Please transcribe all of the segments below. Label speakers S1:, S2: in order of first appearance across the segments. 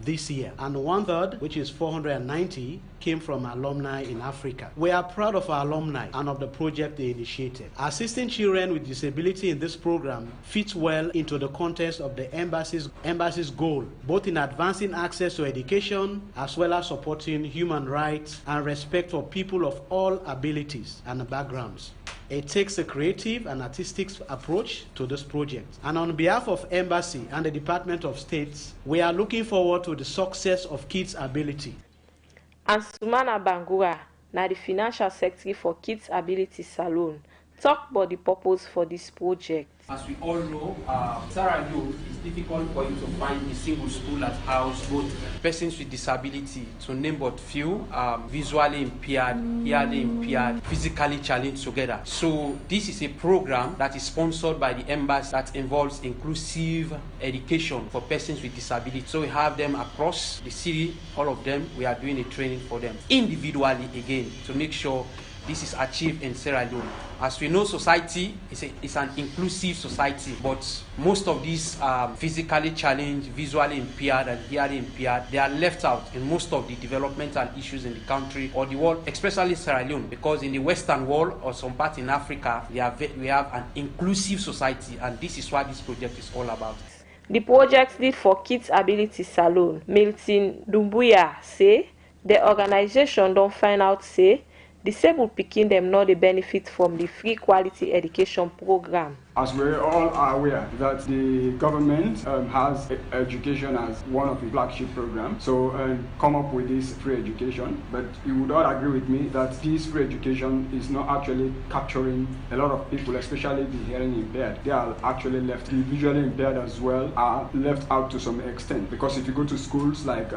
S1: this year, and 1/3, which is 490, came from alumni in Africa. We are proud of our alumni and of the project they initiated. Assisting children with disability in this program fits well into the context of the embassy's goal, both in advancing access to education as well as supporting human rights and respect for people of all abilities and backgrounds. It takes a creative and artistic approach to this project. And on behalf of Embassy and the Department of State, we are looking forward to the success of Kids Ability.
S2: And Sumana Bangura, now the Financial Secretary for Kids Ability Salone, talk about the purpose for this project.
S3: As we all know, Sierra Leone is difficult for you to find a single school that houses both persons with disability, to name but few, visually impaired, hearing impaired, physically challenged together. So this is a program that is sponsored by the embassy that involves inclusive education for persons with disability. So we have them across the city, all of them. We are doing a training for them individually again to make sure this is achieved in Sierra Leone. As we know, society is an inclusive society, but most of these physically challenged, visually impaired, and hearing impaired, they are left out in most of the developmental issues in the country or the world, especially Sierra Leone, because in the Western world or some part in Africa, we have an inclusive society, and this is what this project is all about.
S2: The project lead for Kids Ability Salone, Milton Dumbuya, say the organization don't find out say disabled pikin them know the benefit from the free quality education program.
S4: As we all are aware that the government has education as one of the flagship programs, so come up with this free education. But you would all agree with me that this free education is not actually capturing a lot of people, especially the hearing impaired. They are actually left. The visually impaired as well are left out to some extent, because if you go to schools like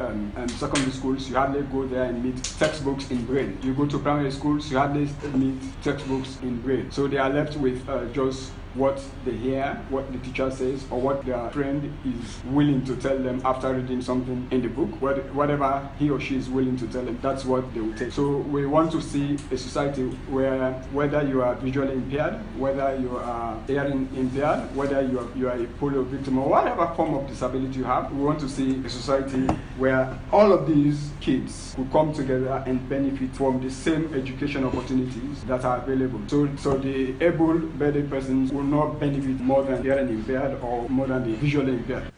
S4: secondary schools, you hardly go there and meet textbooks in Braille. You go to primary schools, you hardly meet textbooks in Braille. So they are left with just what they hear, what the teacher says, or what their friend is willing to tell them after reading something in the book. Whatever he or she is willing to tell them, that's what they will take. So we want to see a society where whether you are visually impaired, whether you are hearing impaired, whether you are a polio victim, or whatever form of disability you have, we want to see a society where all of these kids will come together and benefit from the same education opportunities that are available. So the able-bodied persons will not benefit more than hearing impaired or more than the visually impaired.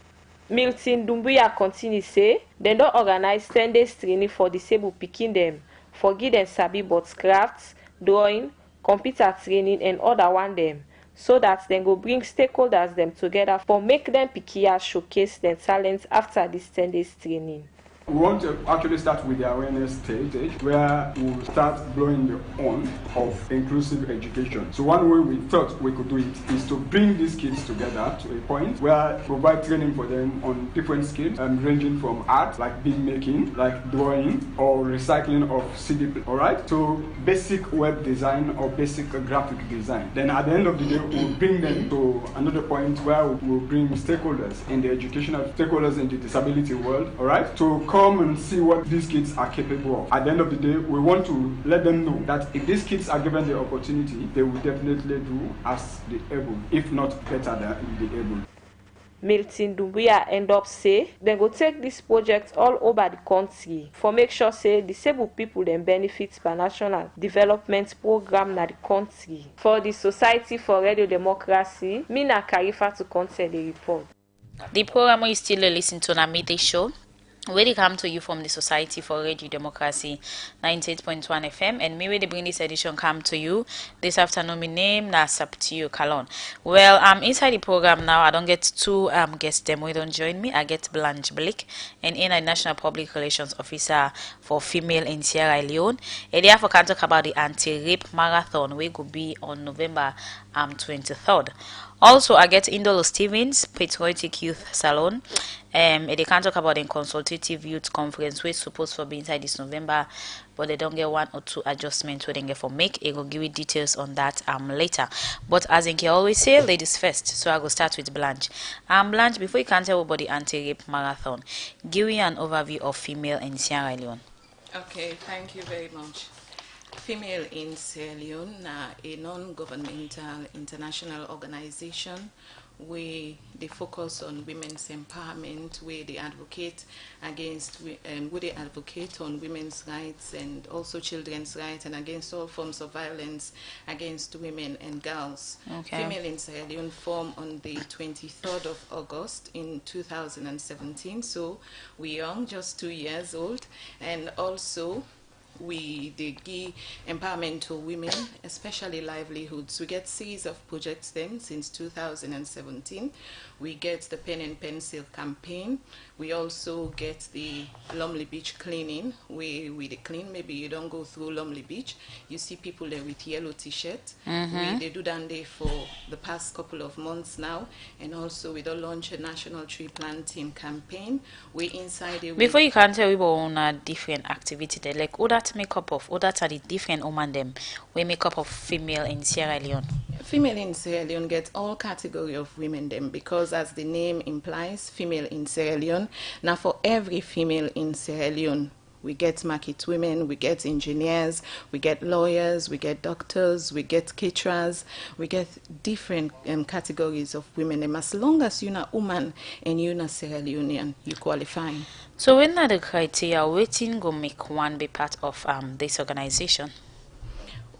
S2: Milton Dumbuya continues say they don't organize 10 days training for disabled pikin them for give them sabi but crafts, drawing, computer training and other one them, so that they go bring stakeholders them together for make them pikia showcase their talents after this 10 days training.
S4: We want to actually start with the awareness stage where we will start blowing the horn of inclusive education. So one way we thought we could do it is to bring these kids together to a point where we provide training for them on different skills, ranging from art, like bead making, like drawing, or recycling of CD, all right, to basic web design or basic graphic design. Then at the end of the day, we'll bring them to another point where we'll bring stakeholders in the educational stakeholders in the disability world, all right, to come and see what these kids are capable of. At the end of the day, we want to let them know that if these kids are given the opportunity, they will definitely do as the able, if not better than the able.
S2: Milton Dumbuya end up say they go take this project all over the country for make sure say disabled people then benefit by national development program na the country. For the Society for Radio Democracy, Mina Karifa to content the report.
S5: The program is still listening to a midday show. We come to you from the Society for Radio Democracy 98.1 FM, and maybe they bring this edition come to you this afternoon. My name na Saptio Kalon. Well, I'm inside the program now. I don't get two guests them who don't join me. I get Blanche Blake, and in a National Public Relations Officer for Female in Sierra Leone. And therefore can talk about the anti-rape marathon, which could be on November 23rd. Also, I get Indolo Stevens, Patriotic Youth Salon. They can talk about the consultative youth conference, which is supposed to be inside this November, but they don't get one or two adjustments where they get for make. I will give you details on that later. But as I always say, ladies first. So I will start with Blanche. Blanche, before you can tell about the anti-rape marathon, give me an overview of Female in Sierra Leone.
S6: Okay, thank you very much. Female in Sierra Leone, a non-governmental international organization where they focus on women's empowerment, where they advocate where they advocate on women's rights and also children's rights, and against all forms of violence against women and girls.
S5: Okay.
S6: Female in Sierra Leone formed on the 23rd of August in 2017, so we're young, just 2 years old, and also they give empowerment to women, especially livelihoods. We get series of projects then since 2017. We get the pen and pencil campaign. We also get the Lumley Beach cleaning, where we clean. Maybe you don't go through Lumley Beach. You see people there with yellow t-shirts. They do that day for the past couple of months now. And also we don't launch a national tree planting campaign. We inside the
S5: Before you can tell we on a different activity there, like that makeup of that are the different woman them we make up of female in Sierra Leone.
S6: Female in Sierra Leone gets all category of women them, because as the name implies, female in Sierra Leone. Now for every female in Sierra Leone, we get market women, we get engineers, we get lawyers, we get doctors, we get caterers, we get different categories of women. And as long as you're a woman and you're a Sierra Leonean, you qualify.
S5: So when are the criteria waiting go make one be part of this organization?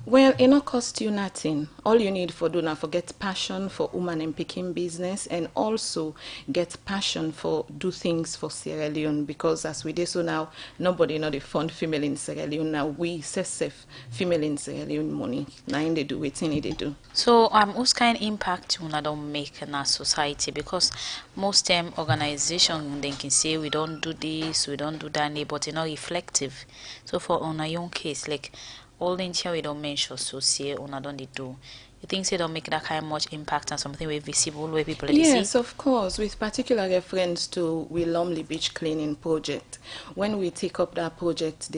S6: Well, it not cost you nothing. All you need for do now for get passion for woman and picking business, and also get passion for do things for Sierra Leone, because as we do so now, nobody know the fund female in Sierra Leone now. We safe female in Sierra Leone money. Now they do it, they do.
S5: So what kind of impact you don't make in our society? Because most time organization they can say we don't do this, we don't do that, but it's not reflective. So for on a young case, like all the here we don't mention so say on don't they do. You think they don't make that kind of much impact on something where visible where people see?
S6: Yes, of course, with particular reference to we Lumley Beach cleaning project. When we take up that project,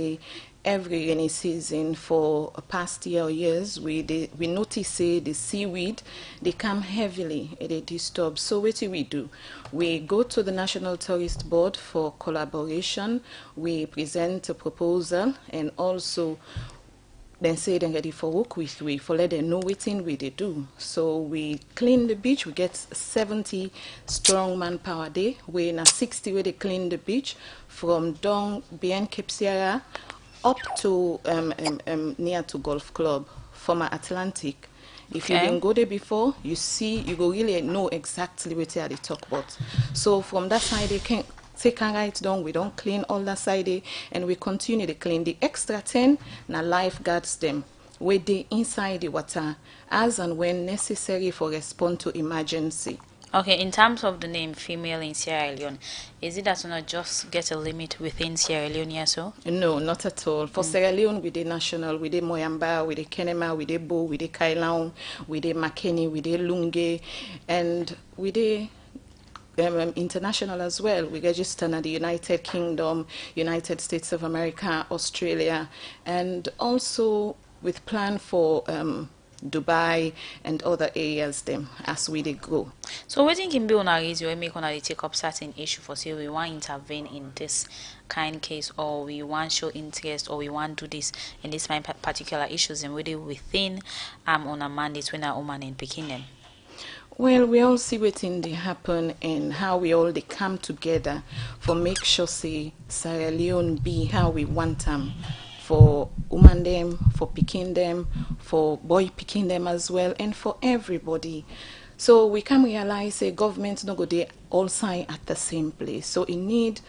S6: every rainy season for past year or years, we notice say the seaweed they come heavily and they disturb. So what do? We go to the National Tourist Board for collaboration. We present a proposal, and also then say they're ready for work with we for let them know what thing we they do. So we clean the beach. We get 70 strong manpower day. We in a 60 where they clean the beach from down beyond Cape Sierra up to near to Golf Club, former Atlantic. If you didn't go there before, you go really know exactly what they talk about. So from that side, they can take and write down. We don't clean all that side, and we continue to clean. The extra 10 now lifeguards them where they inside the water as and when necessary for respond to emergency.
S5: Okay, in terms of the name female in Sierra Leone, is it that you not just get a limit within Sierra Leone or so?
S6: No, not at all. For Sierra Leone, we did national, we did Moyamba, we did Kenema, we did Bo, we did Kailaun, we did Makeni, we did Lunge, and we did international as well. We registered at the United Kingdom, United States of America, Australia, and also with plan for Dubai and other areas them as we they grow.
S5: So what can be on our easy we make on a take up certain issue for say we want intervene in this kind case, or we want show interest, or we want do this in this particular issues, and within on a mandate when our woman in picking them.
S6: Well, we all see what in they happen and how we all they come together for make sure say Sierra Leone be how we want them. For woman them, for picking them, for boy picking them as well, and for everybody. So we can realize a government no go they all sign at the same place. So it need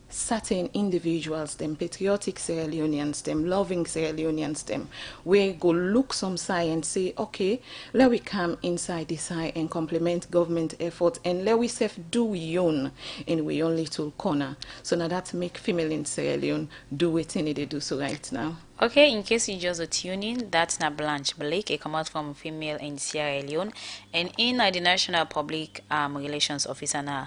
S6: certain individuals, them patriotic Sierra Leoneans, them loving Sierra Leoneans, them we go look some side and say, okay, let we come inside this side and complement government effort, and let we self do we own in we own little corner. So now that make female in Sierra Leone do what they do so right now.
S5: Okay, in case you just tune in, that's na Blanche Blake, a come out from female in Sierra Leone, and in the National Public Relations Officer na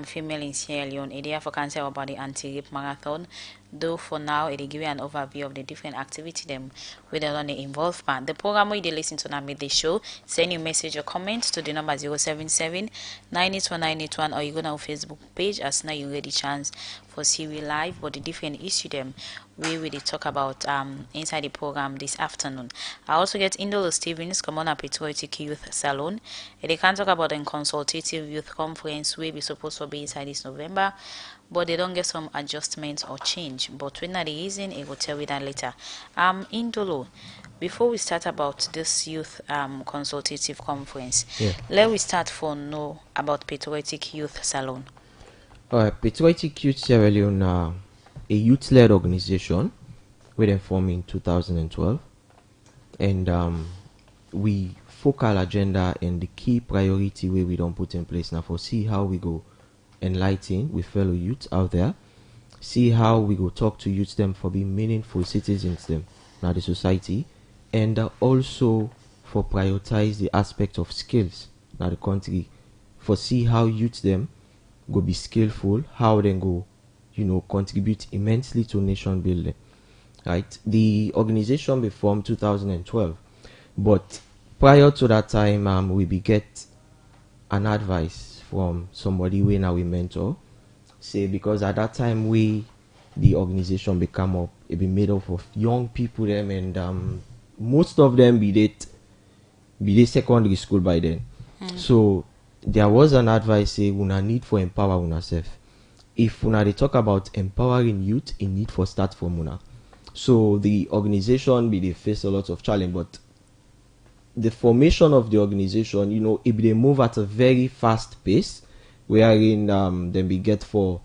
S5: female in Sierra Leone. Idea for cancer about the anti-rape marathon. though for now it give you an overview of the different activity them where they don't involve pan. The program where they listen to now made the show, send your message or comment to the number 077 981 or you go on our Facebook page as now you get the chance for see we live but the different issue them we will talk about inside the program this afternoon. I also get Indolo Stevens come on a Patriotic Youth Salone and they can talk about a consultative youth conference we be supposed to be inside this November, but they don't get some adjustments or change. But when that is in, it will tell you that later. Indolo, before we start about this youth consultative conference, let we start for know about Patriotic Youth Salone.
S7: Patriotic Youth Sierra Leone, a youth-led organization, we were formed in 2012, and we focal agenda and the key priority where we don't put in place now for see how we go enlighten with fellow youth out there, see how we go talk to youth them for being meaningful citizens them now the society, and also for prioritize the aspect of skills now the country, for see how youth them go be skillful, how they go contribute immensely to nation building. Right, the organization be formed 2012, but prior to that time we be get an advice from somebody we now we mentor, say because at that time the organization become up, it be made up of young people them, and most of them be they secondary school by then. So there was an advice say una need for empower una self. If una they talk about empowering youth, it need for start from una. So the organization they face a lot of challenge, but the formation of the organization, if they move at a very fast pace, wherein then we get for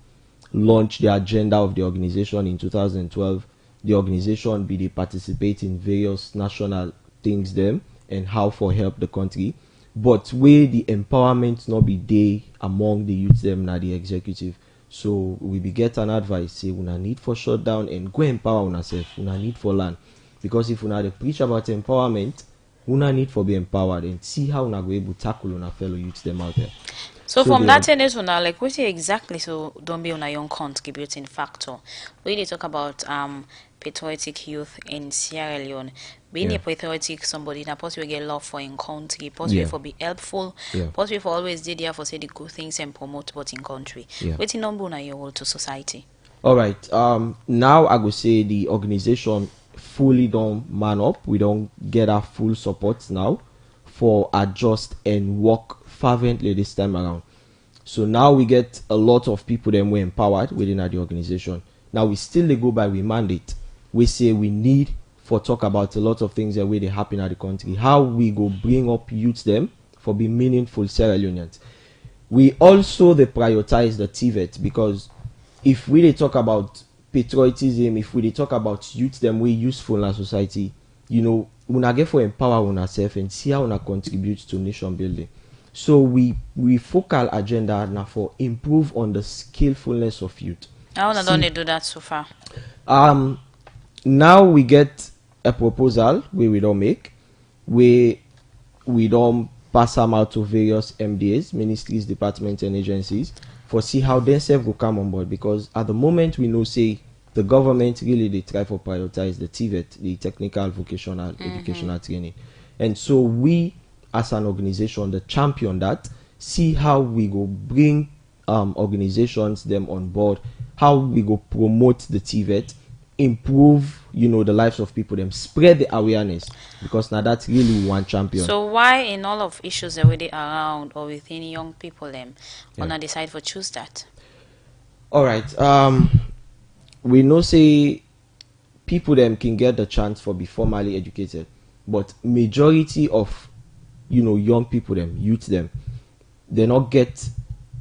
S7: launch the agenda of the organization in 2012. The organization they participate in various national things them and how for help the country, but where the empowerment not be there among the youth them na the executive. So we be get an advice say una need for shut down and go empower una self, una need for land, because if una dey preach about empowerment, una need for be empowered and see how una go able tackle una fellow youths them out there.
S5: So from that tennis una like what exactly so don't be on a young contributing factor. We they talk about patriotic youth in Sierra Leone. Being a patriotic somebody that possibly get love for in country, possibly for be helpful, possibly for always did there for say the good things and promote what in country. Waiting number on your role to society.
S7: Alright, now I go say the organization fully don't man up. We don't get our full support now for adjust and work fervently this time around. So now we get a lot of people that were empowered within the organization. Now we still go by we mandate. We say we need for talk about a lot of things that way they happen at the country. How we go bring up youth them for be meaningful Sierra Leoneans. We also they prioritize the TVET, because if we they talk about patriotism, if we they talk about youth them way useful in our society, una get for empower una self and see how una contribute to nation building. So we focal agenda now for improve on the skillfulness of youth.
S5: How don't they do that so far?
S7: Now we get a proposal where we don't make, where we don't pass them out to various MDAs, ministries, departments, and agencies for see how themselves will come on board. Because at the moment we know say the government really they try for prioritize the TVET, the technical vocational educational training, and so we as an organization the champion that, see how we go bring organizations them on board, how we go promote the TVET, improve the lives of people, them spread the awareness, because now that's really one champion.
S5: So why in all of issues that we around or within young people them wanna decide for choose that?
S7: All right, we know say people them can get the chance for be formally educated, but majority of young people them, youth them, they not get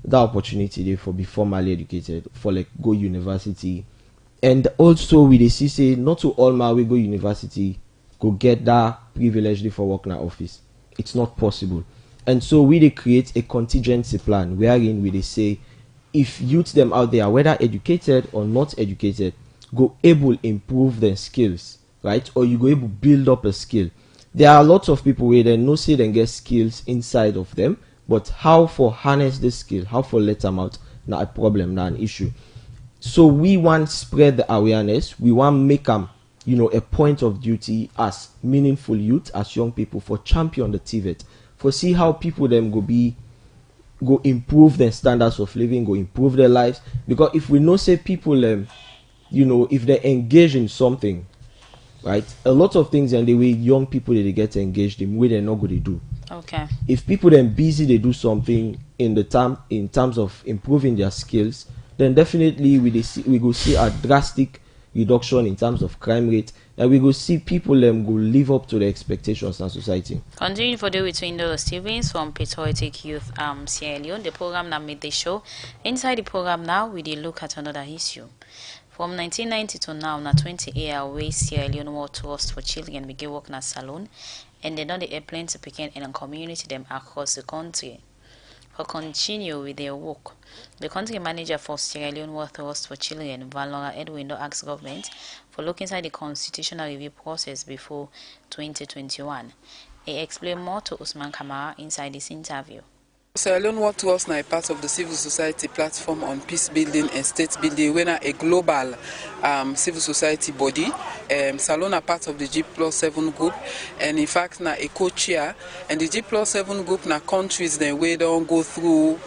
S7: the opportunity there for be formally educated, for like go university. And also we they see say not to all my we go university go get that privilege for work in our office. It's not possible. And so we they create a contingency plan wherein we they say if youth them out there, whether educated or not educated, go able improve their skills, right? Or you go able build up a skill. There are lots of people where they know say they get skills inside of them, but how for harness this skill, how for let them out, not a problem, not an issue. So we want spread the awareness. We want make them, a point of duty as meaningful youth, as young people, for champion the TVET, for see how people them go improve their standards of living, go improve their lives. Because if we know say people if they engage in something, right, a lot of things and the way young people they get engaged in, way they're not going to do.
S5: Okay.
S7: If people then busy they do something in terms of improving their skills, then definitely we go see a drastic reduction in terms of crime rate, and we go see people go live up to the expectations in society.
S5: Continue for the between the Stevens from Patriotic Youth Sierra Leone. The program that made the show. Inside the program now, we did look at another issue. From 1990 to now, na 20 years away, Sierra Leone World Trust for Children begin work na salon, and they know the airplane to begin in a community them across the country. For continue with their work, the country manager for Sierra Leone World Trust for Children, Valora Edwin, asked government for look inside the constitutional review process before 2021. He explained more to Usman Kamara inside this interview.
S8: Sierra Leone World Trust is part of the civil society platform on peace building and state building. We are a global civil society body. Salone are part of the G+7 group, and in fact, na a co-chair. And the G+7 group na countries that we don't go through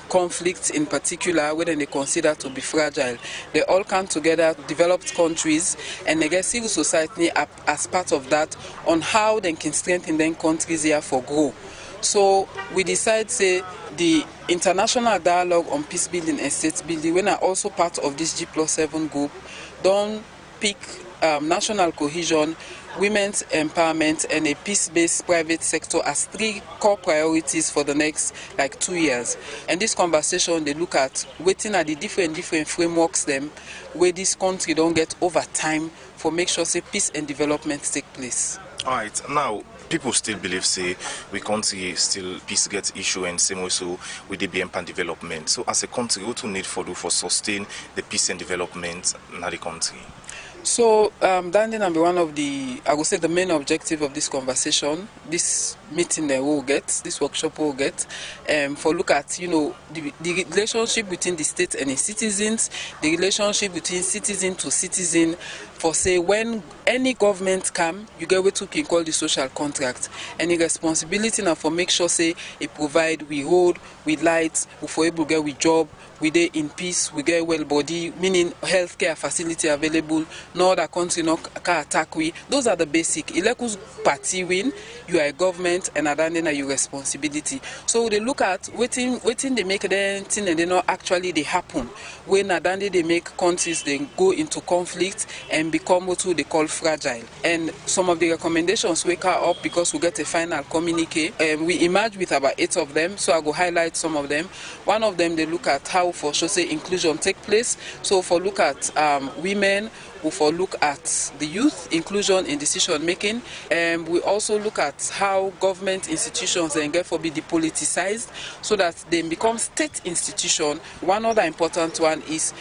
S8: conflicts in particular, where they consider to be fragile. They all come together, developed countries, and they get civil society as part of that on how they can strengthen their countries here for growth. So we decide say the international dialogue on peace building and state building, when are also part of this G+7 group, don't pick national cohesion, women's empowerment, and a peace-based private sector as 3 core priorities for the next 2 years. And this conversation, they look at waiting at the different frameworks them where this country don't get over time for make sure say peace and development take place.
S9: All right, now people still believe say we country still peace gets issue and same way so with the BM and development. So as a country, what we need for sustain the peace and development in the country?
S8: So that will be one of the, I would say, the main objective of this conversation, this meeting that we'll get, this workshop we'll get, for look at, the relationship between the state and its citizens, the relationship between citizen to citizen, for say when any government come, you get what we call the social contract. Any responsibility now for make sure say it provide, we road, we lights, we for able to get we job, we dey in peace, we get well body, meaning healthcare facility available, no other country no can attack we. Those are the basic. Elekus party win, you are a government and then your responsibility. So they look at waiting they make them thing and they not actually they happen. When they make countries they go into conflict and become what they call fragile. And some of the recommendations wake up because we get a final communique. We emerge with about 8 of them, so I go highlight some of them. One of them they look at how for sure say inclusion take place. So for look at women, we for look at the youth inclusion in decision making, and we also look at how government institutions and therefore be depoliticized so that they become state institution. One other important one is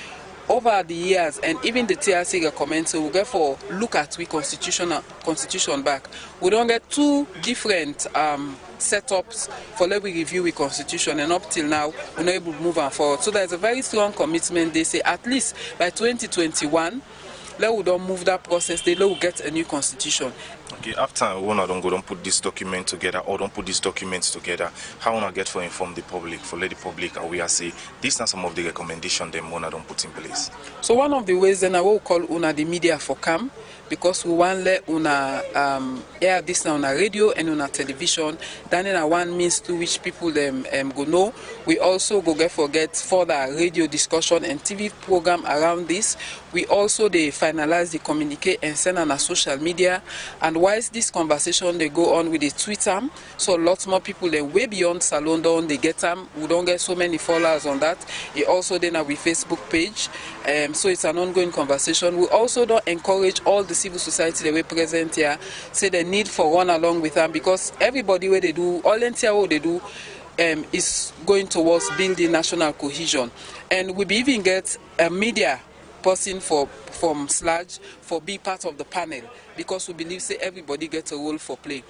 S8: over the years, and even the TRC recommends, so we therefore look at we constitution back. We don't get 2 different setups for let we review the constitution, and up till now we're not able to move on forward. So there's a very strong commitment. They say at least by 2021, let we don't move that process, they will get a new constitution.
S9: Okay, after one don't put this document together or don't put these documents together, how wanna get for inform the public, for let the public aware say these are some of the recommendations them one don't put in place.
S8: So one of the ways then I will call una the media for come, because we want let una air this now on a radio and on a television. Then in one means to which people them go know. We also go get further radio discussion and TV program around this. We also they finalize the communique and send on a social media. And whilst this conversation they go on with the Twitter, so lots more people they way beyond Salone down they get them. We don't get so many followers on that. It also then have we Facebook page. So it's an ongoing conversation. We also don't encourage all the civil society that we present here, say the need for run along with them, because everybody where they do, all entire what they do is going towards building national cohesion. And we even get a media person from Sludge for be part of the panel, because we believe say everybody gets a role for play.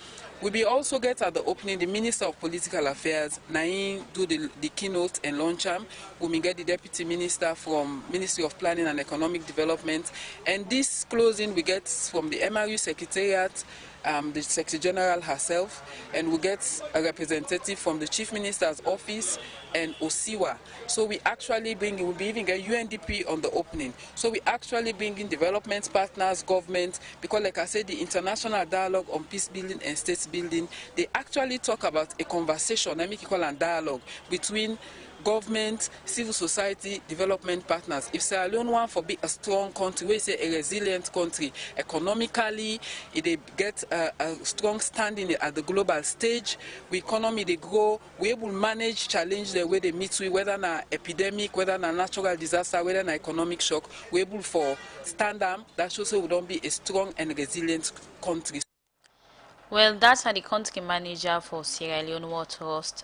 S8: We be also get at the opening the Minister of Political Affairs, Nain, do the keynote and launch am. We may get the Deputy Minister from Ministry of Planning and Economic Development. And this closing we get from the MRU Secretariat, the Secretary General herself, and we get a representative from the Chief Minister's office and OSIWA. So we actually we'll be even get UNDP on the opening. So we actually bring in development partners, government, because like I said, the International Dialogue on Peace Building and State Building, they actually talk about a conversation, I make it call a dialogue between government, civil society, development partners. If Sierra Leone want to be a strong country, we say a resilient country, economically, if they get a strong standing at the global stage, we economy they grow, we able to manage challenge the way they meet with, whether na epidemic, whether na natural disaster, whether na economic shock, we able for stand up. That shows we don't be a strong and resilient country.
S5: Well, that's the country manager for Sierra Leone War Trust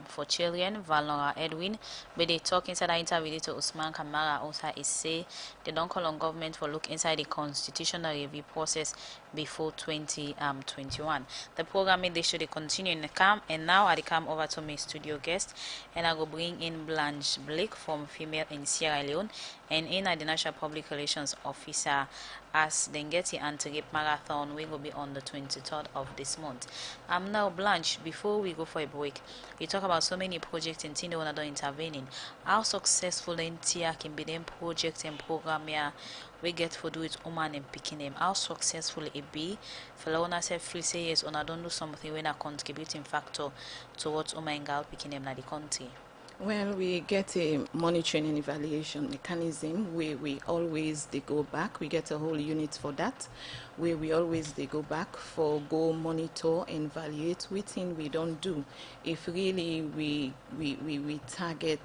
S5: for Children, Valora Edwin. But they talk inside the interview to Usman Kamara also is say they don't call on government for look inside the constitutional review process before 2021. The program they should continue in the camp, and now I come over to my studio guest, and I go bring in Blanche Blake from Female in Sierra Leone, and in the National Public Relations Officer as they get the anti-rape marathon we will be on the 23rd of this month. Now Blanche, before we go for a break, we talk about so many projects in Tindo and other intervening. How successful in Tia can be them projects and program here we get for do it woman and picking them. How successful it be? Fellow say feel say yes or I don't do something when a contributing factor towards woman and girl picking them in the country.
S6: Well, we get a monitoring and evaluation mechanism where we always they go back. We get a whole unit for that, where we always they go back for go monitor and evaluate within we don't do. If really we target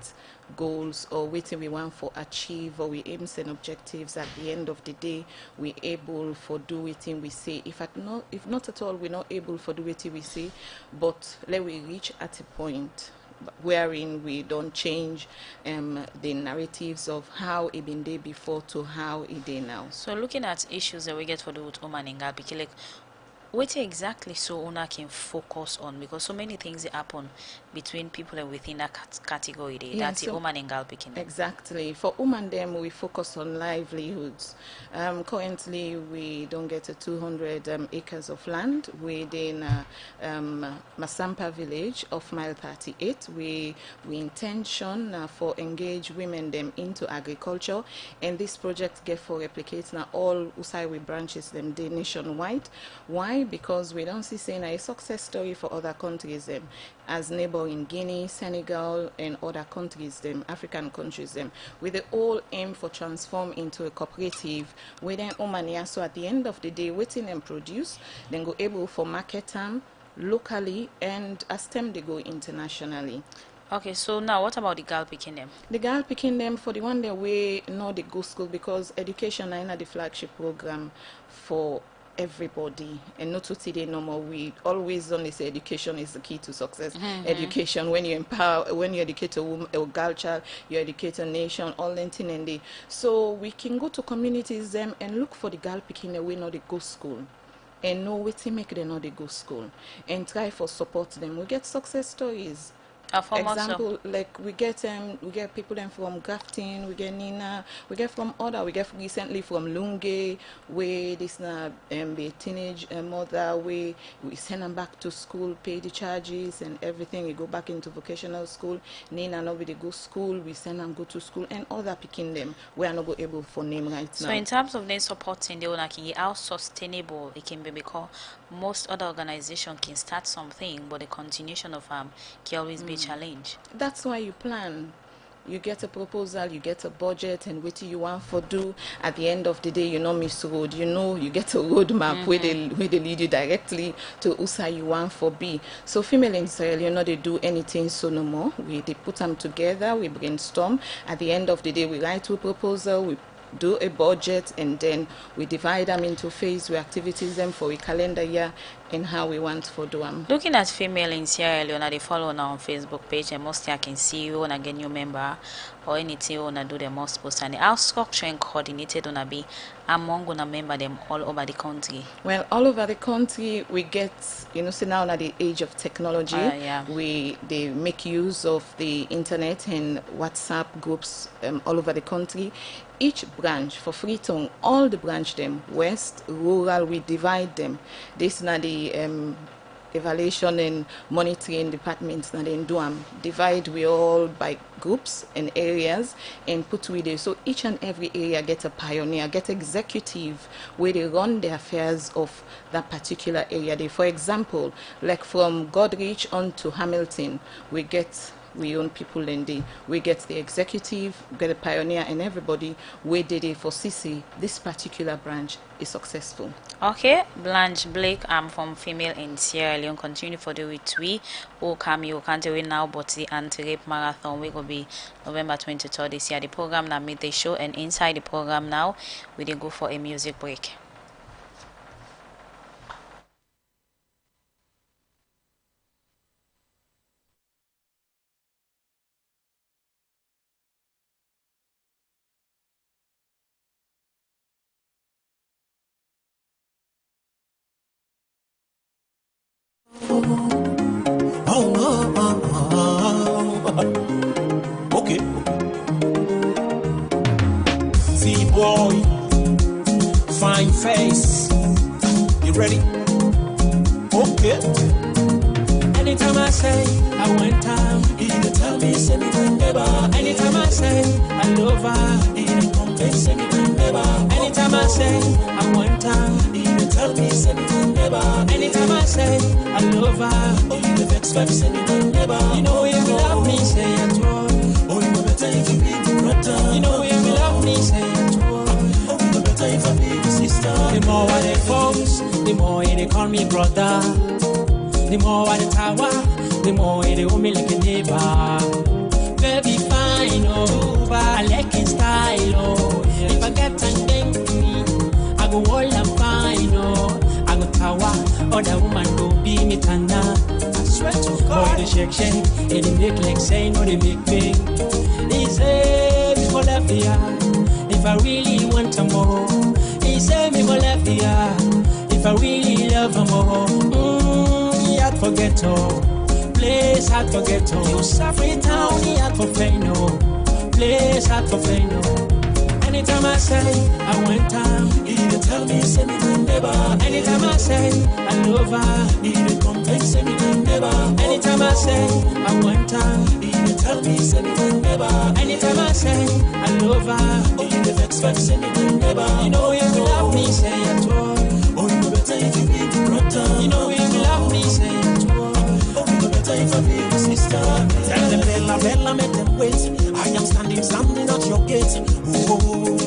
S6: goals or waiting we want for achieve or we aim and objectives at the end of the day, we able for do it we say. If not at all, we're not able for do it we say, but let we reach at a point wherein we don't change the narratives of how it been there before to how it day now.
S5: So looking at issues that we get for the woman and girl, like what exactly so owner can focus on, because so many things happen between people within that category there. Yeah, that's so the woman and girl picking.
S6: Exactly. For women them we focus on livelihoods. Currently we don't get 200 acres of land within Masampa village of mile 38. We intention for engage women them into agriculture, and this project get for replicate now all Usaiwi branches them they nationwide. Why? Because we don't see saying a success story for other countries them as neighbor in Guinea, Senegal, and other countries them, African countries them, with the all aim for transform into a cooperative where then Omania, so at the end of the day waiting and produce, then go able for market them locally, and as them they go internationally.
S5: Okay, so now what about the girl picking them?
S6: The girl picking them for the one that way not the go school, because education is the flagship program for everybody, and not today no more. We always only say education is the key to success. Education, when you empower, when you educate a girl child, you educate a nation, all anything and they. So we can go to communities them and look for the girl picking away not the go school, and know what to make them not the go school, and try for support them. We get success stories. Example, like we get people them from Grafton, we get Nina, we get from other, we get recently from Lunge, where this na be teenage mother, we send them back to school, pay the charges and everything. We go back into vocational school. Nina nobody go school, we send them go to school, and other picking them. We are not go able for name right now.
S5: So in terms of them supporting the owner, how sustainable it can be, because most other organizations can start something, but the continuation of can always be challenge.
S6: That's why you plan. You get a proposal, you get a budget, and what you want for do. At the end of the day, you know miss road. You know you get a roadmap where they lead you directly to USA you want for be. So female in Israel, you know they do anything so no more. They put them together, we brainstorm. At the end of the day, we write a proposal, we do a budget, and then we divide them into phase, we activities them for a calendar year, in how we want for do am.
S5: Looking at female in Sierra Leone, they follow now on Facebook page, and mostly I can see you wanna get new member or anything you wanna do the most post, and how structured and coordinated wanna be among gonna member them all over the country.
S6: Well, all over the country we get, so now at the age of technology, they make use of the internet and WhatsApp groups all over the country. Each branch for Freetown, all the branch them, west, rural, we divide them. This na the evaluation and monitoring departments na they do divide we all by groups and areas and put with it. So each and every area get a pioneer, get executive where they run the affairs of that particular area. They, for example, like from Godrich on to Hamilton, we own people in we get the executive, get a pioneer, and everybody we did it for CC. This particular branch is successful.
S5: Okay, Blanche Blake, I'm from Female in Sierra Leone. Continue for the week we will come. You can't do it now, but the anti-rape marathon will be November 23rd this year. The program that made the show, and inside the program now, we did go for a music break.
S10: Okay. T-boy, fine face. You ready? Okay. Anytime I say I went down, he didn't tell me say me never. Anytime I say I love her, he didn't complain say me never. Anytime I say I went down, he didn't tell me say me never. Anytime I say I love her, oh you never expect say me never. You know you love me say it all. Oh you know better if you be the brother. You know you love me say it all. Oh you know better if I be the sister. The more I they folks, the more they call me brother. The more I the tower, the more they hold me like a neighbor. Baby fine, oh, I like his style, oh. Yes. If I get an me, I go all I'm fine, oh. I go tower, other woman go be me tana. I swear to God, they shake, and they make like say, no, they make me. He say, me for left here, if I really want some more. He say, me for left here, if I really love him more. Hard for ghetto, place hard for ghetto. You suffer town, he hard for Feno, place hard for Feno. Anytime I say I went down, he didn't tell me say me never. Anytime I say I love her, he didn't complain say me never. Anytime I say I went down, he didn't tell me say me never. Anytime I say I love her, oh you never expect say me never. You know you love me say at all. Oh you know better if you be the brother. You know you love me say at all. Oh you know better if I be the sister. Tell them Bella, Bella, make them wait. I am standing at your gate. Oh.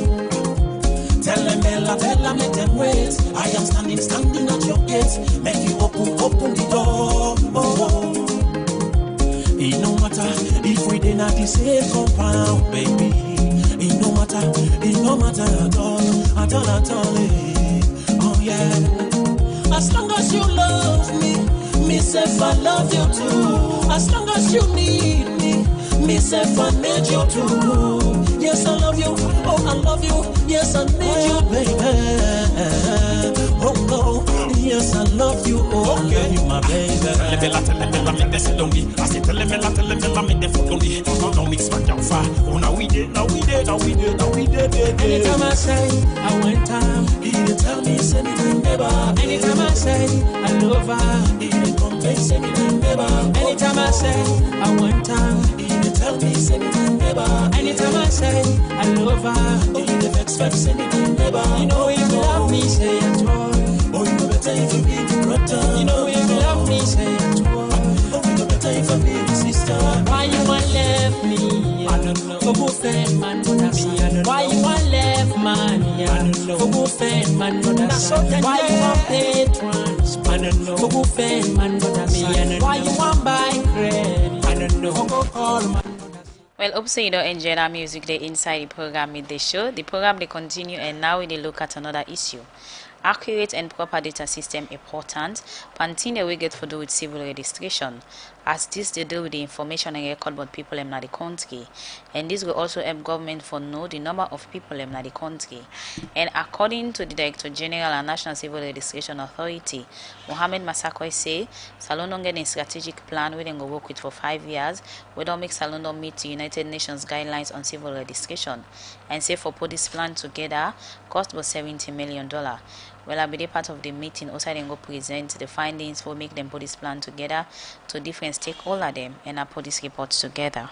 S10: Tell them Bella, Bella, make them wait. I am standing at your gate. Make you open the door. Oh. It no matter if we did not the same compound, baby. It no matter at all. Oh yeah. As long as you love me self I love you too. As long as you need me self I need you too. Yes I love you, oh I love you. Yes I need you, baby. Oh no, yes I love you, oh I love you, my baby. Tell them make this don't be. I say tell them make them for don't be. Don't mix my jam far. Oh now we did. Anytime I say I went down, he didn't tell me say me never. Anytime I say I love her, he didn't complain say me never. Anytime I say I went down, he didn't tell me say me never. Anytime I say I love her, oh you never expect say me never. You know you love me say at all. Oh you know better if you be the brother. You know you love me say at all. Oh you know better if I be the sister. Why you want left me? I don't know. Go friend man, why you want left man? I don't know. Go friend man, why you want patrons? I don't know. Go friend man, why you want buy credit? I don't know. Go call man.
S5: Well, hope so you don't enjoy that music they inside the program with the show. The program they continue, and now we look at another issue. accurate and proper data system important, Pantine we get for do with civil registration, as this they deal with the information and record about people in the country, and this will also help government for know the number of people in the country. And according to the Director General and National Civil Registration Authority, Mohammed Masakoi say Salone don't get a strategic plan we then go work with for 5 years. We don't make Salone don't meet the United Nations guidelines on civil registration, and say for put this plan together cost was $70 million. Well, I'll be part of the meeting. Also, then go present the findings for make them put this plan together to different stakeholders them and I put this report together.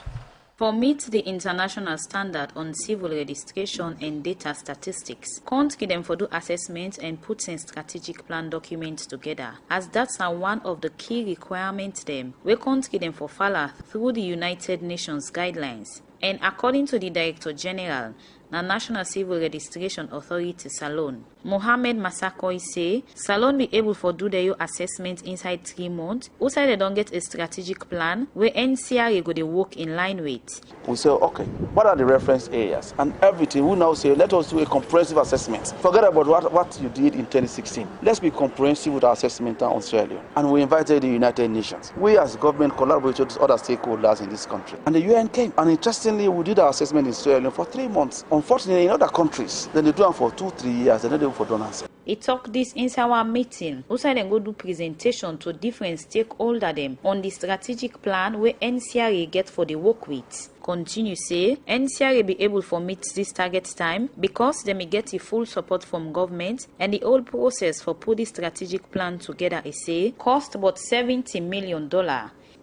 S5: For meet the international standard on civil registration and data statistics, country them for do assessment and put in strategic plan documents together, as that's one of the key requirements them we country them for follow through the United Nations guidelines. And according to the Director General, the National Civil Registration Authority Salone, Mohammed Masakoi say Salone be able for do their assessment inside 3 months. Also they don't get a strategic plan where NCRA go they work in line with.
S11: We say, okay, what are the reference areas and everything? We now say, let us do a comprehensive assessment. Forget about what you did in 2016. Let's be comprehensive with our assessment on Australia. And we invited the United Nations. We as government collaborated with other stakeholders in this country. And the UN came. And interestingly, we did our assessment in Australia for 3 months. Unfortunately, in other countries, then they do it for 2-3 years, and then they do for donors.
S5: He talk this inside our meeting. Also then go do presentation to different stakeholders them on the strategic plan where NCRA get for the work with. Continue say NCRA be able for meet this target time because they may get the full support from government, and the whole process for put the strategic plan together is say cost about $70 million.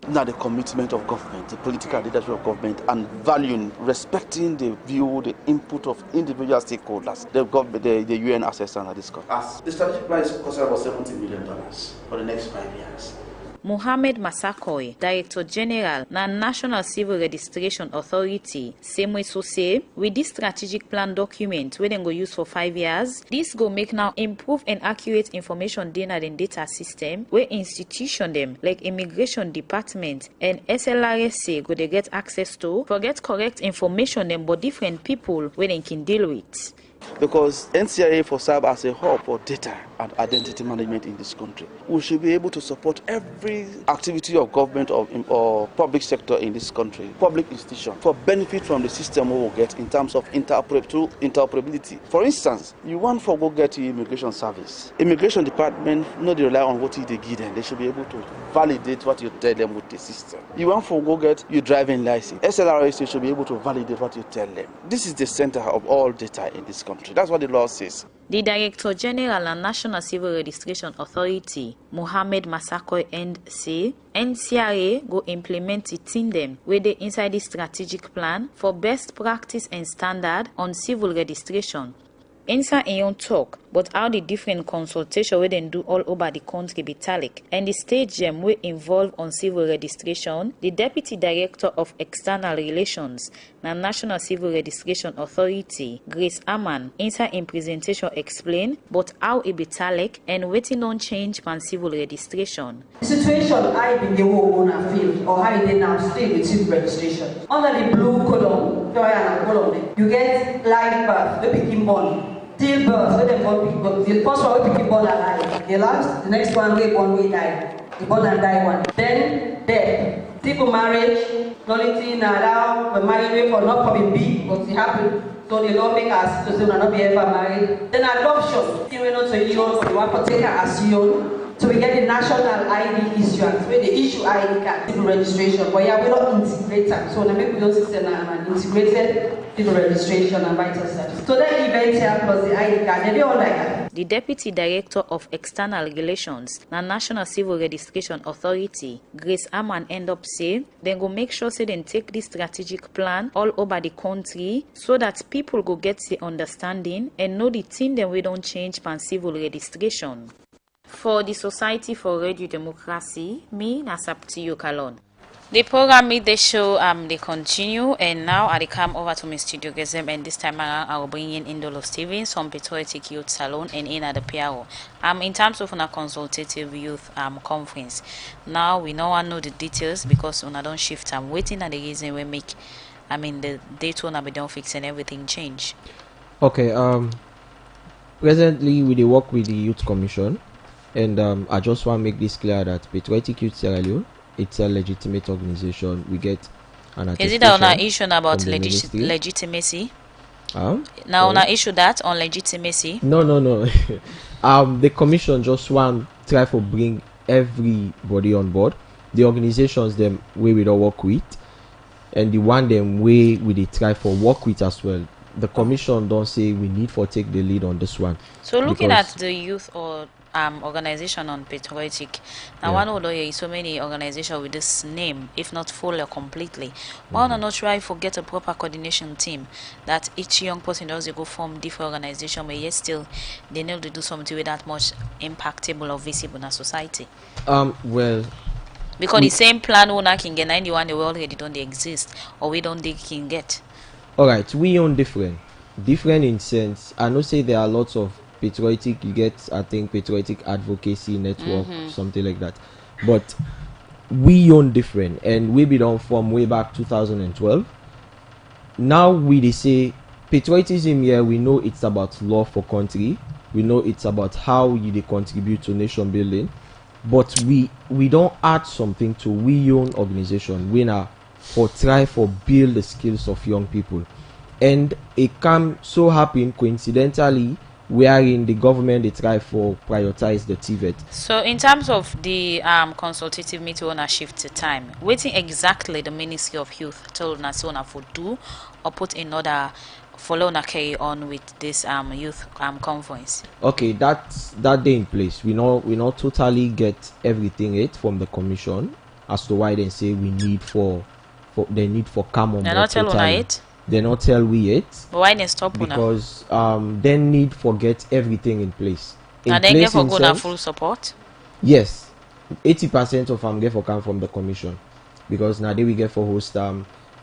S11: Now the commitment of government, the political leadership of government, and valuing, respecting the view, the input of individual stakeholders, the UN assessment at this country. The strategic plan is costing about $70 million for the next 5 years.
S5: Mohammed Masakoi, Director General na National Civil Registration Authority, same way so say, with this strategic plan document we then go use for 5 years, this go make now improve and accurate information data system where institution them like Immigration Department and SLRSA go they get access to for get correct information them but different people where they can deal with.
S11: Because NCRA for serve as a hub for data and identity management in this country. We should be able to support every activity of government or public sector in this country, public institution, for benefit from the system we will get in terms of interoperability. For instance, you want to go get your immigration service. Immigration department not rely on what they give them. They should be able to validate what you tell them with the system. You want to go get your driving license. SLRS should be able to validate what you tell them. This is the center of all data in this country. That's what the law says.
S5: The Director General and National Civil Registration Authority, Mohammed Masakoi, and say NCRA go implement it in them where they inside the strategic plan for best practice and standard on civil registration. Inside in talk, but how the different consultation we then do all over the country be talic, and the stage them we involve on civil registration, the Deputy Director of External Relations, the National Civil Registration Authority, Grace Aman, inside in presentation explain, but how it be talic and waiting on change on civil registration.
S12: The situation I be the owner field or how they now stay with civil registration. Under the blue column, you get live birth, the picking born. Till birth, so the first one we pick born alive. The next one we born we die. The born and die one. Then death. People marriage, only now we married for not probably be, but it happened. So the law make us to say not be ever married. Then adoption. We not to you for the one to take as you. So we get the national ID issuance, where they issue ID card, civil registration. But yeah, we don't integrate them. So maybe we don't system an integrated civil registration and vital service. So that event here plus the ID card, they don't like that.
S5: The Deputy Director of External Relations, the National Civil Registration Authority, Grace Aman, end up say, they go make sure say they take this strategic plan all over the country so that people go get the understanding and know the thing that we don't change pan civil registration. For the Society for Radio Democracy, me, Nasaptiyo Kalon. The program made the show they continue, and now I come over to my studio Gezem, and this time around I will bring in Indolo Stevens from Patriotic Youth Salone and in at the PRO. In terms of a consultative youth conference. Now we now know the details because when I don't shift, I'm waiting at the reason we make the date when I be done fix and everything change.
S7: Okay, Presently, we dey work with the Youth Commission, and I just want to make this clear that Patriotic Youth Sierra Leone, it's a legitimate organization. We get an
S5: Is it
S7: attestation
S5: on an issue about
S7: from the ministry.
S5: legitimacy?
S7: Now,
S5: on an issue that on legitimacy?
S7: No. The commission just want try for bring everybody on board. The organizations them way we don't work with, and the one them way we dey try for work with as well. The commission don't say we need for take the lead on this one.
S5: So looking at the youth or organization on Patriotic, now one although there is so many organizations with this name, if not full or completely, why not try for get a proper coordination team that each young person does go form different organization, but yet still they need to do something with that much impactable or visible in a society.
S7: Well,
S5: because the same plan we can get 91 the world already don't they exist, or we don't they can get.
S7: All right, we own different in sense. I know say there are lots of patriotic, you get, I think, patriotic advocacy network, something like that, but we own different, and we be done from way back 2012. Now we dey say patriotism here, we know it's about love for country, we know it's about how you dey contribute to nation building, but we don't add something to we own organization. We now for try for build the skills of young people, and it can so happen coincidentally wherein the government they try for prioritize the TVET.
S5: So in terms of the consultative meeting on a shift time, waiting exactly the Ministry of Youth told us on for do or put in order follow na carry on with this youth conference.
S7: Okay, that day in place. We not totally get everything yet from the commission as to why they say we need for they need for come on.
S5: They're not telling it.
S7: They not tell we yet.
S5: But why they stop?
S7: Because they need for get everything in place.
S5: And then get for good full support.
S7: Yes, 80% of them get for come from the commission, because now they we get for host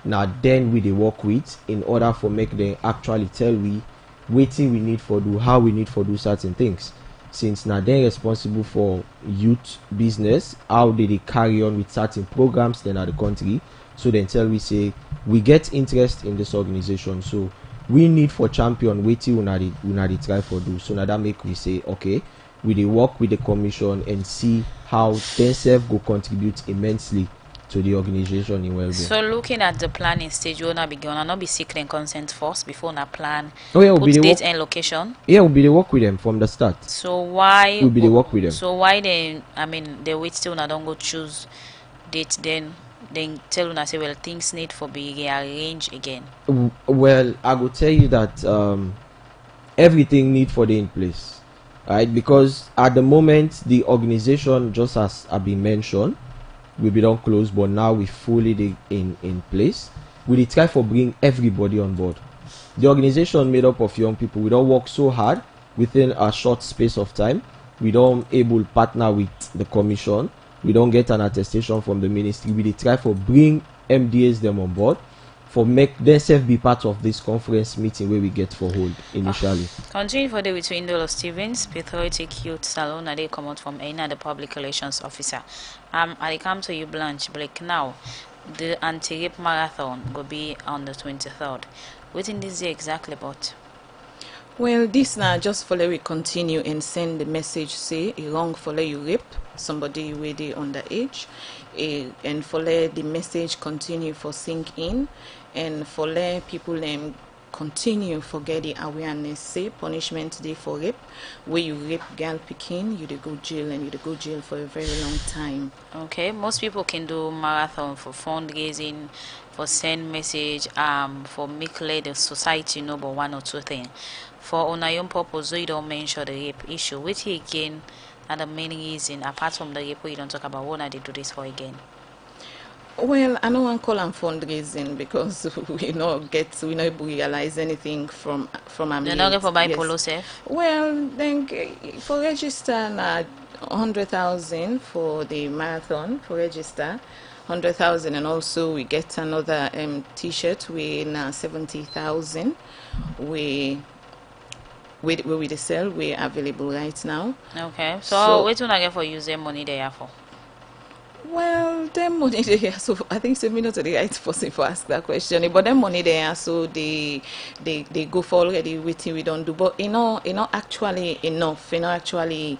S7: now then we they work with in order for make them actually tell we waiting we need for do, how we need for do certain things. Since now they're responsible for youth business, how they carry on with certain programs then at the country. So then tell we say we get interest in this organization, so we need for champion waiting we try for do. So now that make we say okay, we dey work with the commission and see how themselves go contribute immensely to the organization in well-being.
S5: So looking at the planning stage, you wanna begin and not be seeking consent first before na plan.
S7: We'll
S5: put date and location.
S7: Yeah, we'll be the work with them from the start.
S5: So why
S7: we'll be the work with them?
S5: So why then they wait till na don't go choose date then tell una say well things need for be rearranged again.
S7: Well, I will tell you that everything need for the in place, right? Because at the moment the organization, just as have been mentioned, will be done close, but now we fully in place. We try for bring everybody on board. The organization made up of young people. We don't work so hard within a short space of time. We don't able partner with the commission. We don't get an attestation from the ministry. We try for bring MDAs them on board for make themselves be part of this conference meeting where we get for hold initially.
S5: Continue for the between Indolo Stevens, Patriotic Youth Salone, and they come out from Aina, the public relations officer. I come to you, Blanche Blake. Now, the anti-rape marathon will be on the 23rd. What in this day exactly about?
S6: Well, this now just follow we continue and send the message say it wrong follow you rape somebody with the underage, and follow the message continue for sink in, and follow people continue for get the awareness say punishment day for rape, where you rape girl picking you go jail, and you go jail for a very long time.
S5: Okay, most people can do marathon for fundraising, for send message, for make let the society know about one or two things. For on your own purpose, so you don't mention the rape issue, which again are the main reason apart from the rape you don't talk about what they do this for again.
S6: Well, I don't want to call them fundraising because we not realize anything from our
S5: they're not for buy polo safe.
S6: Well, then for register 100,000 for the marathon for register 100,000, and also we get another T-shirt with 70,000. We the sell we're available right now.
S5: Okay, so wait till I get for use their money there for.
S6: Well, them money they are, so I think Semi not the right person for ask that question. But them money they are, so they go for already waiting we don't do. But actually enough. Actually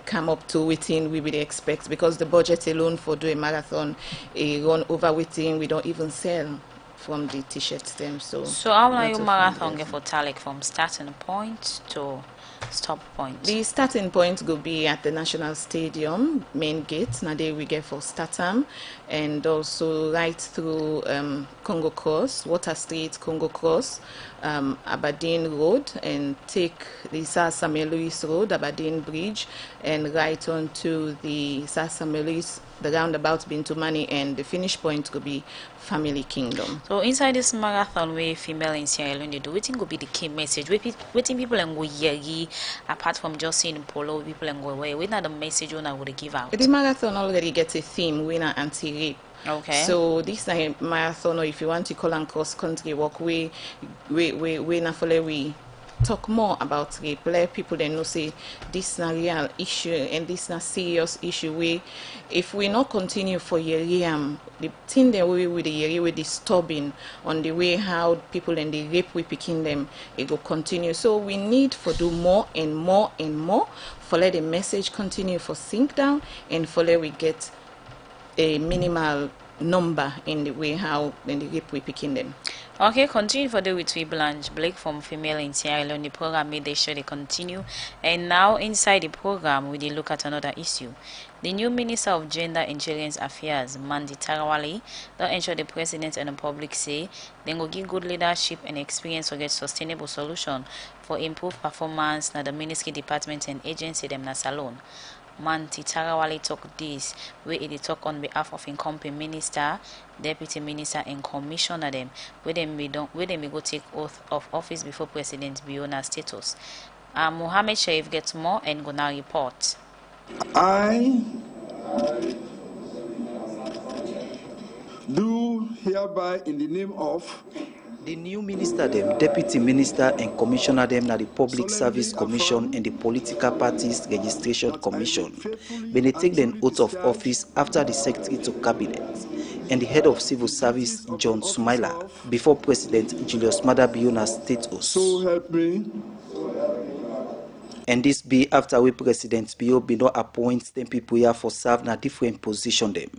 S6: come up to waiting we would expect, because the budget alone for doing marathon run over waiting we don't even sell from the t-shirts them. So
S5: how long you marathon get for Talek from starting point to stop point?
S6: The starting point will be at the National Stadium main gate. Now there we get for Statham, and also right through Congo Cross, Water Street, Congo Cross, Aberdeen Road, and take the Sir Samuel Lewis Road, Aberdeen Bridge, and right on to the Sir Samuel Lewis, the roundabout Bintumani, and the finish point could be Family Kingdom.
S5: So inside this marathon where female in Sierra Leone they do, what think will be the key message? Waiting people and go yeri, apart from just seeing polo, people and go away. What not the message one I would give out?
S6: The marathon already gets a theme, winner anti-rape.
S5: Okay.
S6: So this is a marathon, or if you want to call and cross country walk, we talk more about rape. Let people then know say this is a real issue and this is a serious issue. If we not continue for year, the thing that we with the year we disturbing on the way how people and the rape we picking them, it will continue. So we need for do more and more and more for let the message continue for sink down, and for let we get a minimal number in the way how in the rape we picking them.
S5: Okay, continue for the with Blanche Blake from Female in Sierra Leone. The program made sure they continue. And now inside the program we did look at another issue. The new Minister of Gender and Children's Affairs, Mandy Tarawale, don't ensure the President and the public say they will give good leadership and experience to get sustainable solution for improved performance na the Ministry Department and Agency them na Salone. Manti Tarawale talk this where it talk on behalf of incumbent minister, deputy minister, and commissioner them where they may go take oath of office before President Biona status. Mohammed Sharif gets more and go now report.
S13: I do hereby in the name of
S11: the new minister them, deputy minister and commissioner them na the Public Service Commission and the Political Parties Registration Commission. When they take the oath of office after the Secretary to Cabinet and the head of Civil Service John Sumaila before President Julius Maada Biona's status.
S13: So help me.
S11: And this be after we President Bio not appoint them people here for serve na different position them.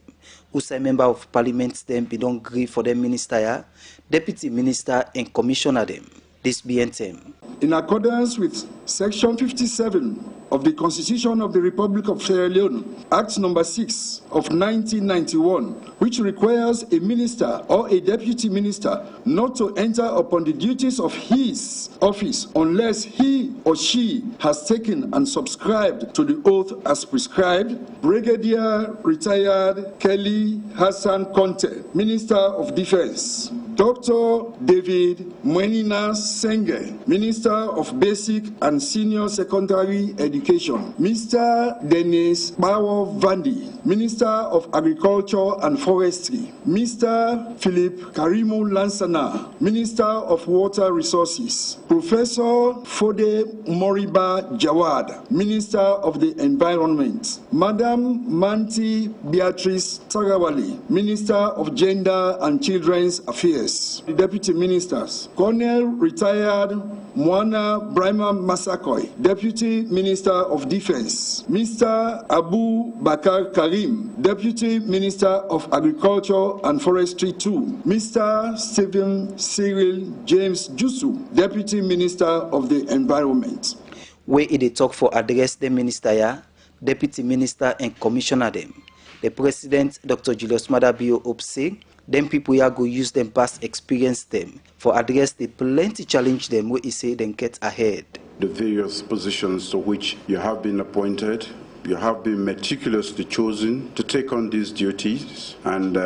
S11: Who say member of parliament them be don't agree for them minister here, deputy minister and commissioner them. This be them.
S13: In accordance with Section 57 of the Constitution of the Republic of Sierra Leone, Act Number 6 of 1991, which requires a minister or a deputy minister not to enter upon the duties of his office unless he or she has taken and subscribed to the oath as prescribed. Brigadier Retired Kelly Hassan Conte, Minister of Defense. Dr. David Mwenina Senge, Minister of Basic and Senior Secondary Education. Mr. Dennis Bawo Vandi, Minister of Agriculture and Forestry. Mr. Philip Karimu Lansana, Minister of Water Resources. Professor Fode Moriba Jawad, Minister of the Environment. Madam Manti Beatrice Tarawale, Minister of Gender and Children's Affairs. The Deputy Ministers. Colonel Retired Mwana Brahma Masakoi, Deputy Minister of Defense. Mr. Abu Bakar Karim, Deputy Minister of Agriculture and Forestry 2. Mr. Stephen Cyril James Jusu, Deputy Minister of the Environment.
S11: Where it talk for address the minister here, Deputy Minister and Commissioner them. The President, Dr. Julius Maada Bio Opse, them people here go use them past experience them for address the plenty challenge them where he say them get ahead.
S14: The various positions to which you have been appointed, you have been meticulously chosen to take on these duties, and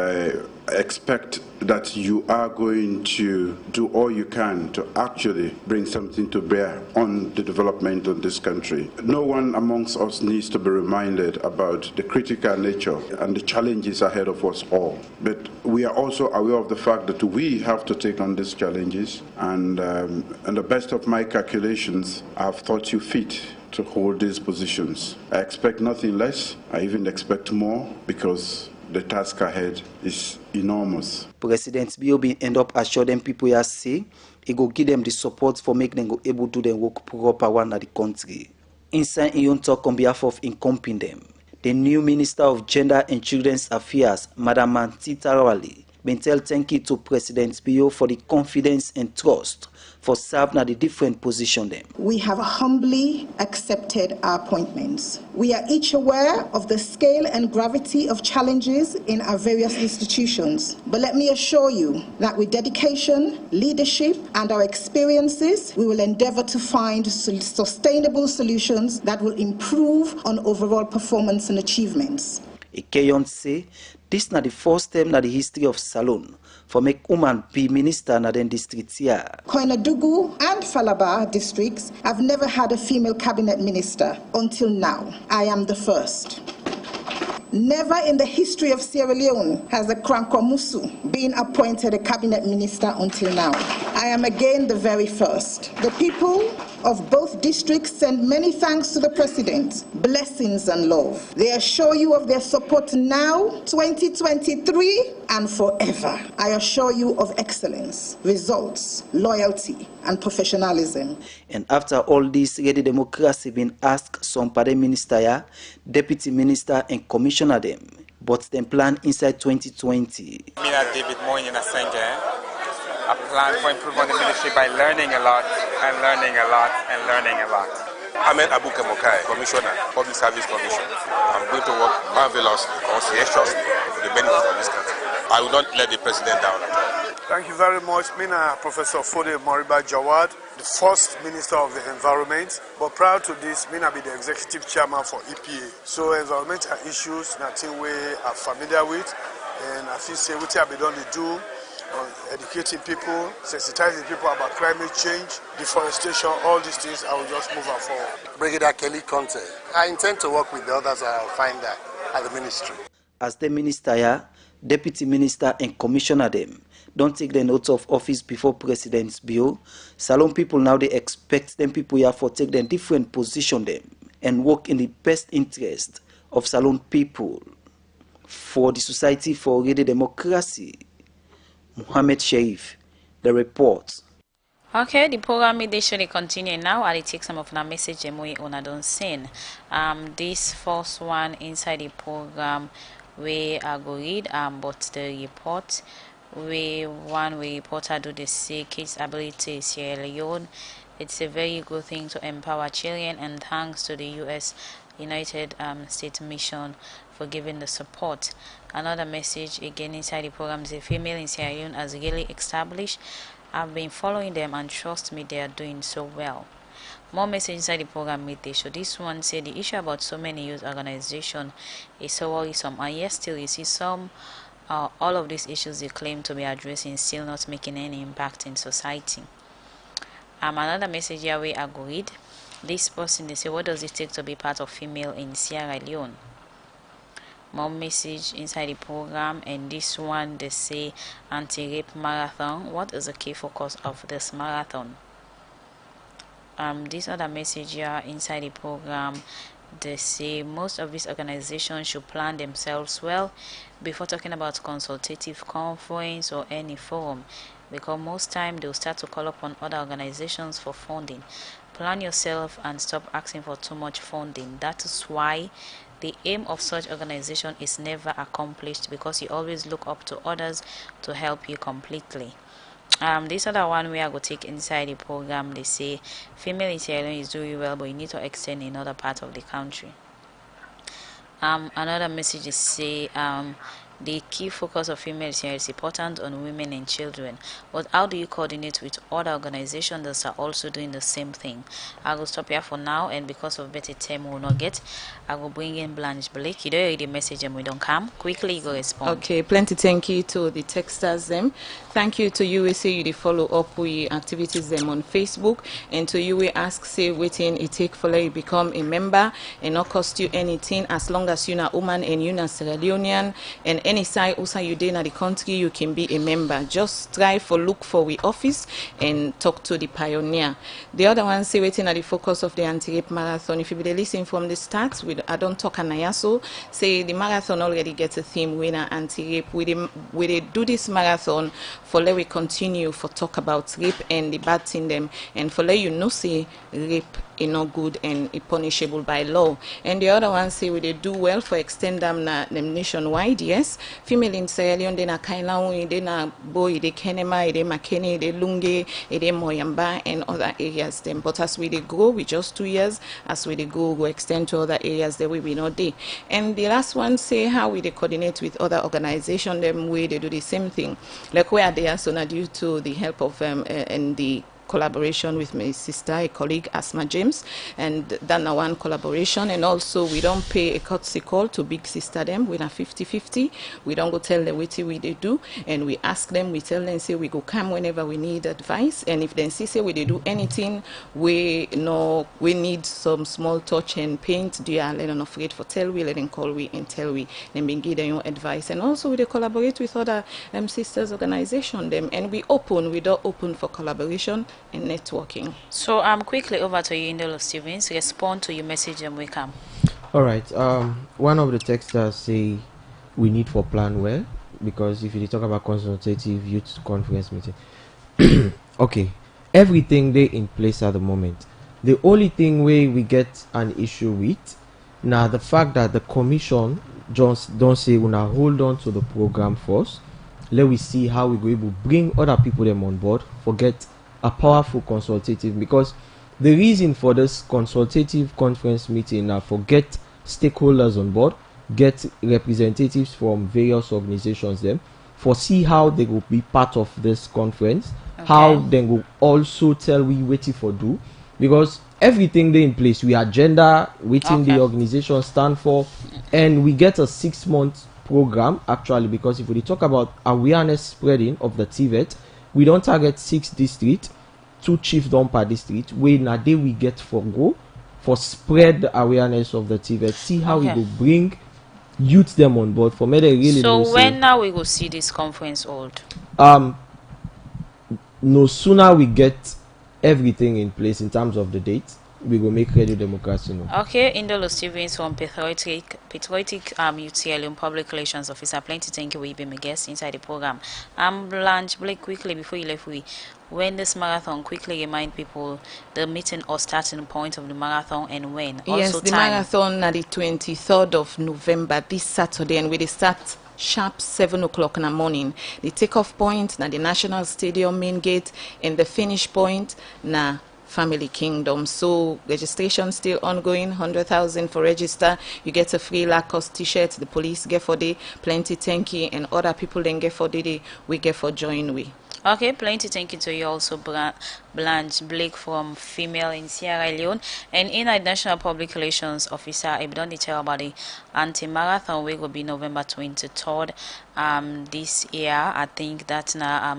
S14: expect that you are going to do all you can to actually bring something to bear on the development of this country. No one amongst us needs to be reminded about the critical nature and the challenges ahead of us all. But we are also aware of the fact that we have to take on these challenges, and the best of my calculations, I have thought you fit to hold these positions. I expect nothing less. I even expect more, because the task ahead is enormous.
S11: President Bio end up assuring them people here say he go give them the support for make them go able to do their work proper one at the country. Inside Ion talk on behalf of Incompetence, the new Minister of Gender and Children's Affairs, Madam Mantita Rawali, been tell thank you to President Bio for the confidence and trust for serving at the different position them.
S15: We have humbly accepted our appointments. We are each aware of the scale and gravity of challenges in our various institutions. But let me assure you that with dedication, leadership, and our experiences, we will endeavor to find sustainable solutions that will improve on overall performance and achievements.
S11: Ikeyon say this is not the first time in the history of Salone for make woman be minister in the district here.
S15: Koinadugu and Falaba districts have never had a female cabinet minister until now. I am the first. Never in the history of Sierra Leone has a Krankomusu been appointed a cabinet minister until now. I am again the very first. The people of both districts send many thanks to the President, blessings and love. They assure you of their support now, 2023, and forever. I assure you of excellence, results, loyalty, and professionalism.
S11: And after all this, Ready Democracy been asked some party minister, deputy minister, and commissioner them, but them plan inside 2020.
S16: Me and David Mornin Salone. I plan for improving the ministry by learning a lot and learning a lot and learning a lot.
S17: Ahmed Abu Kemokai, Commissioner, Public Service Commission. I'm going to work marvelously, conscientiously for the benefit of this country. I will not let the president down at all.
S18: Thank you very much. Mina Professor Fode Moriba Jawad, the first Minister of the Environment. But prior to this, Mina be the Executive Chairman for EPA. So environmental issues, nothing we are familiar with. And I feel say what I be done to do, educating people, sensitizing people about climate change, deforestation, all these things, I will just move forward.
S19: Brigadier Kelly Conte. I intend to work with the others I'll find that at the ministry.
S11: As the minister here, deputy minister and commissioner them don't take the notes of office before President's bill. Salone people now they expect them people here for take them different position them and work in the best interest of Salone people for the Society for Ready Democracy. Mohammed Sharif, the report.
S5: Okay, the program they should continue now. I'll take some of the message we don't send. This first one inside the program we are go read but the report we reporter do the say kids ability in Sierra Leone. It's a very good thing to empower children, and thanks to the U.S. United States Mission for giving the support. Another message again inside the program is a female in Sierra Leone has really established. I've been following them and trust me, they are doing so well. More message inside the program midday. So this one said the issue about so many youth organizations is so worrisome, and yes, still you see some all of these issues they claim to be addressing still not making any impact in society. Another message here we agreed. This person they say, what does it take to be part of female in Sierra Leone? More message inside the program, and this one they say anti-rape marathon. What is the key focus of this marathon? This other message here inside the program, they say most of these organizations should plan themselves well before talking about consultative conference or any forum, because most time they'll start to call upon other organizations for funding. Plan yourself and stop asking for too much funding. That is why the aim of such organization is never accomplished, because you always look up to others to help you completely. This other one we are going to take inside the program, they say female in Sierra Leone is doing well, but you need to extend in other parts of the country. Another message is say the key focus of females here is important on women and children, but how do you coordinate with other organizations that are also doing the same thing? I will stop here for now, and because of better time we will not get, I will bring in Blanche Blake. You don't read the message and we don't come quickly, you go respond.
S6: Okay, plenty thank you to the texters them. Thank you to you we say you follow up with activities them on Facebook, and to you we ask say waiting it take for you become a member and not cost you anything as long as you're a woman and you're a Sierra Leonean, and any side also you in the country, you can be a member. Just try for look for we office and talk to the pioneer. The other one say waiting at the focus of the anti-rape marathon. If you be listen from the start, I don't talk an ayaso, say the marathon already gets a theme winner anti-rape. We do this marathon for let we continue for talk about rape and the bad thing them, and for let you know say rape is not good and it punishable by law. And the other one say we they do well for extend them nationwide. Yes, female in Sierra Leone they na Kailawi, they na Boy, they Kenema, they Makeni, they Lunge, they Moyamba and other areas them. But as we they grow, we just 2 years, as we they go extend to other areas that we be not there. And the last one say how we they coordinate with other organizations them way they do the same thing. Like where they are so now due to the help of and the collaboration with my sister, a colleague, Asma James, and then one collaboration. And also we don't pay a courtesy call to big sister them. We're 50-50. We don't go tell them what we they do, and we ask them, we tell them, say we go come whenever we need advice. And if they say we they do anything, we know we need some small touch and paint, they are not afraid for tell we, let them call we and tell we, then we give them your advice. And also we they collaborate with other sisters organization them, and we don't open for collaboration and networking.
S5: So quickly over to you, Indolo Stevens. Respond to your message and we come.
S7: All right. One of the texters say we need for plan well, because if you talk about consultative youth conference meeting, okay, everything they in place at the moment. The only thing we get an issue with now the fact that the commission just don't say we now hold on to the program first. Let we see how we go able to bring other people them on board. Forget a powerful consultative, because the reason for this consultative conference meeting now for get stakeholders on board, get representatives from various organizations them, for see how they will be part of this conference, how they will also tell we waiting for do, because everything they in place, we agenda waiting the organization stand for, and we get a 6-month program actually, because if we talk about awareness spreading of the TVET, we don't target 6 districts, 2 chiefdom per district. We na day we get for go for spread the awareness of the TVET. See how we go bring youth them on board for me. They really.
S5: So when now we go see this conference hold?
S7: No sooner we get everything in place in terms of the date, we will make Radio Democracy now.
S5: Okay, Indolo Stevens from Patriotic UTL Public Relations Officer. Plenty thank you for being my guest inside the program. Blanche Blake, quickly before you left, when this marathon, quickly remind people the meeting or starting point of the marathon and when.
S6: Yes,
S5: also
S6: the marathon at the 23rd of November, this Saturday, and we start sharp 7 o'clock in the morning. The takeoff point na the National Stadium main gate, and the finish point na Family Kingdom. So registration still ongoing. 100,000 for register. You get a free Lacoste t-shirt. The police get for the plenty thank you, and other people then get for the we get for join we.
S5: Okay, plenty thank you to you also, Blanche Blake from Female in Sierra Leone, and in a National Public Relations Officer. I don't tell about the anti-marathon. We will be November 23rd this year. I think that's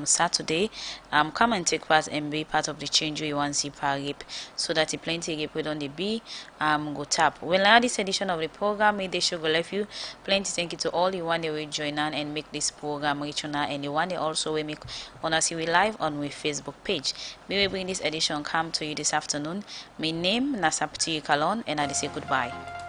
S5: Saturday. Come and take part and be part of the change we want to see per rape, so that the plenty rape we don't be go tap. Well, now this edition of the program, may they show go left you. Plenty thank you to all the one they will join on and make this program reach on, and the one they also will make on us we live on our Facebook page. We will bring this edition come to you this afternoon. My name Nasapti Kalon, and I say goodbye.